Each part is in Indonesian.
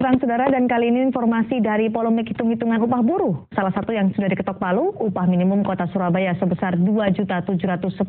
terang saudara, dan kali ini informasi dari polemik hitung-hitungan upah buruh. Salah satu yang sudah diketok palu, upah minimum Kota Surabaya sebesar Rp2.710.000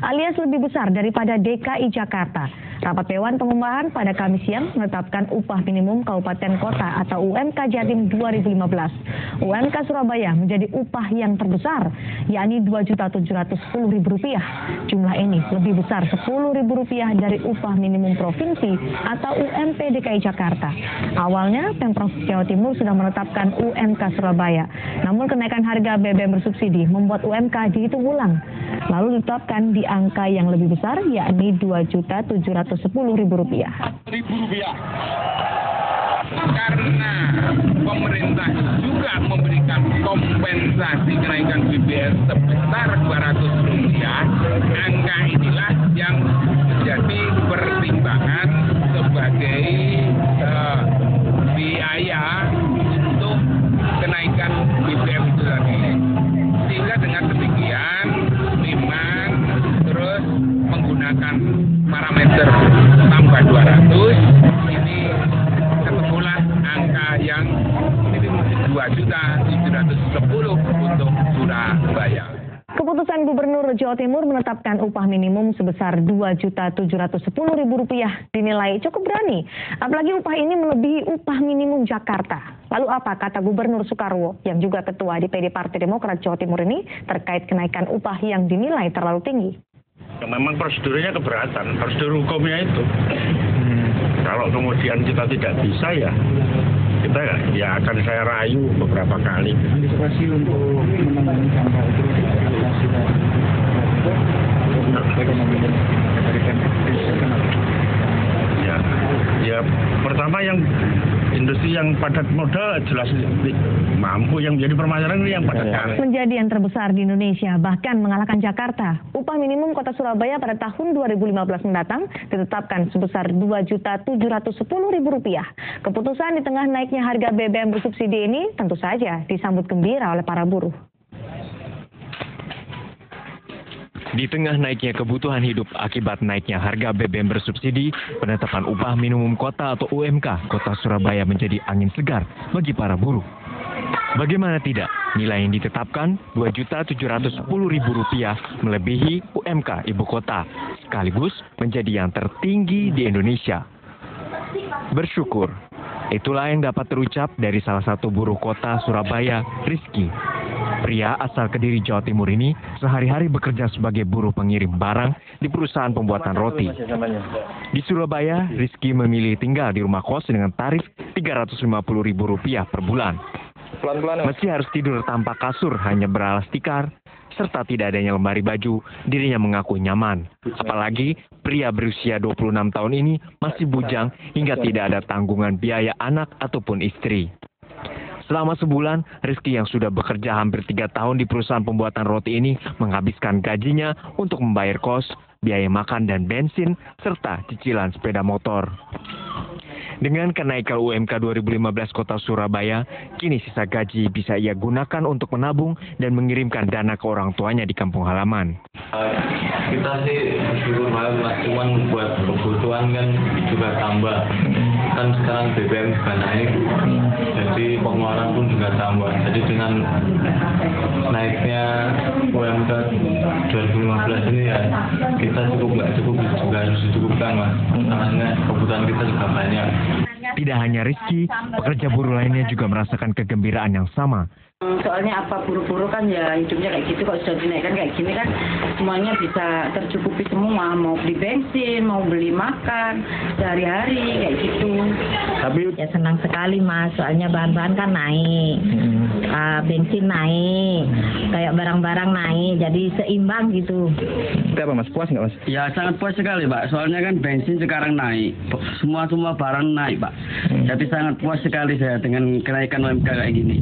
alias lebih besar daripada DKI Jakarta. Rapat Dewan Pengupahan pada Kamis siang menetapkan upah minimum Kabupaten Kota atau UMK Jatim 2015. UMK Surabaya menjadi upah yang terbesar, yakni Rp2.710.000. Jumlah ini lebih besar Rp10.000 dari upah minimum provinsi atau UMP DKI Jakarta. Awalnya Pemprov Jawa Timur sudah menetapkan UMK Surabaya, namun kenaikan harga BBM bersubsidi membuat UMK dihitung ulang, lalu ditetapkan di angka yang lebih besar, yakni Rp2.710.000. Karena pemerintah juga memberikan kompensasi kenaikan BBM sebesar Rp200, angka inilah yang menjadi pertimbangan sebagai biaya untuk kenaikan BBM itu tadi. Sehingga dengan demikian memang terus menggunakan parameter tambah 200, ini ketemulah angka yang Rp2.710.000 untuk Surabaya. Keputusan Gubernur Jawa Timur menetapkan upah minimum sebesar Rp2.710.000 dinilai cukup berani. Apalagi upah ini melebihi upah minimum Jakarta. Lalu apa kata Gubernur Soekarwo yang juga ketua DPD Partai Demokrat Jawa Timur ini terkait kenaikan upah yang dinilai terlalu tinggi? Memang prosedurnya keberatan, prosedur hukumnya itu. Kalau kemudian kita tidak bisa ya, kita ya akan saya rayu beberapa kali. Antisipasi untuk menangani sampah itu, ya pertama yang industri yang padat modal jelas mampu, yang menjadi permasalahan ini yang padat karya. Menjadi yang terbesar di Indonesia, bahkan mengalahkan Jakarta. Upah minimum Kota Surabaya pada tahun 2015 mendatang ditetapkan sebesar Rp2.710.000. Keputusan di tengah naiknya harga BBM bersubsidi ini tentu saja disambut gembira oleh para buruh. Di tengah naiknya kebutuhan hidup akibat naiknya harga BBM bersubsidi, penetapan upah minimum kota atau UMK Kota Surabaya menjadi angin segar bagi para buruh. Bagaimana tidak, nilai yang ditetapkan Rp2.710.000 melebihi UMK Ibu Kota, sekaligus menjadi yang tertinggi di Indonesia. Bersyukur, itulah yang dapat terucap dari salah satu buruh kota Surabaya, Rizky. Pria asal Kediri, Jawa Timur ini sehari-hari bekerja sebagai buruh pengirim barang di perusahaan pembuatan roti. Di Surabaya, Rizky memilih tinggal di rumah kos dengan tarif Rp350.000 per bulan. Meski harus tidur tanpa kasur, hanya beralas tikar, serta tidak adanya lemari baju, dirinya mengaku nyaman. Apalagi pria berusia 26 tahun ini masih bujang hingga tidak ada tanggungan biaya anak ataupun istri. Selama sebulan, Rizky yang sudah bekerja hampir 3 tahun di perusahaan pembuatan roti ini menghabiskan gajinya untuk membayar kos, biaya makan dan bensin, serta cicilan sepeda motor. Dengan kenaikan UMK 2015 Kota Surabaya, kini sisa gaji bisa ia gunakan untuk menabung dan mengirimkan dana ke orang tuanya di kampung halaman. Kita sih bersyukur banget Mas, cuman buat kebutuhan kan juga tambah. Kan sekarang BBM juga naik, jadi pengeluaran pun juga tambah. Jadi dengan naiknya UMK 2015 ini ya, kita nggak cukup juga harus dicukupkan Mas. Karena kebutuhan kita juga banyak. Tidak hanya Rizky, pekerja buruh lainnya juga merasakan kegembiraan yang sama. Soalnya apa buruh-buruh kan ya hidupnya kayak gitu, kalau sudah dinaikkan kayak gini kan semuanya bisa tercukupi semua, mau beli bensin, mau beli makan sehari-hari kayak gitu. Tapi ya senang sekali Mas, soalnya bahan-bahan kan naik, bensin naik, kayak barang-barang naik, jadi seimbang gitu. apa Mas, puas nggak Mas? Ya sangat puas sekali Pak, soalnya kan bensin sekarang naik, semua barang naik Pak. Jadi sangat puas sekali saya dengan kenaikan UMK kayak gini.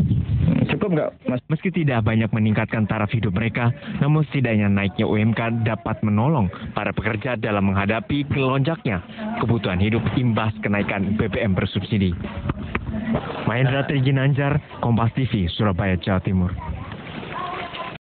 Cukup nggak Mas? Meski tidak banyak meningkatkan taraf hidup mereka, namun setidaknya naiknya UMK dapat menolong para pekerja dalam menghadapi melonjaknya kebutuhan hidup imbas kenaikan BBM bersubsidi. Mahendra Triginanjar, Kompas TV, Surabaya, Jawa Timur.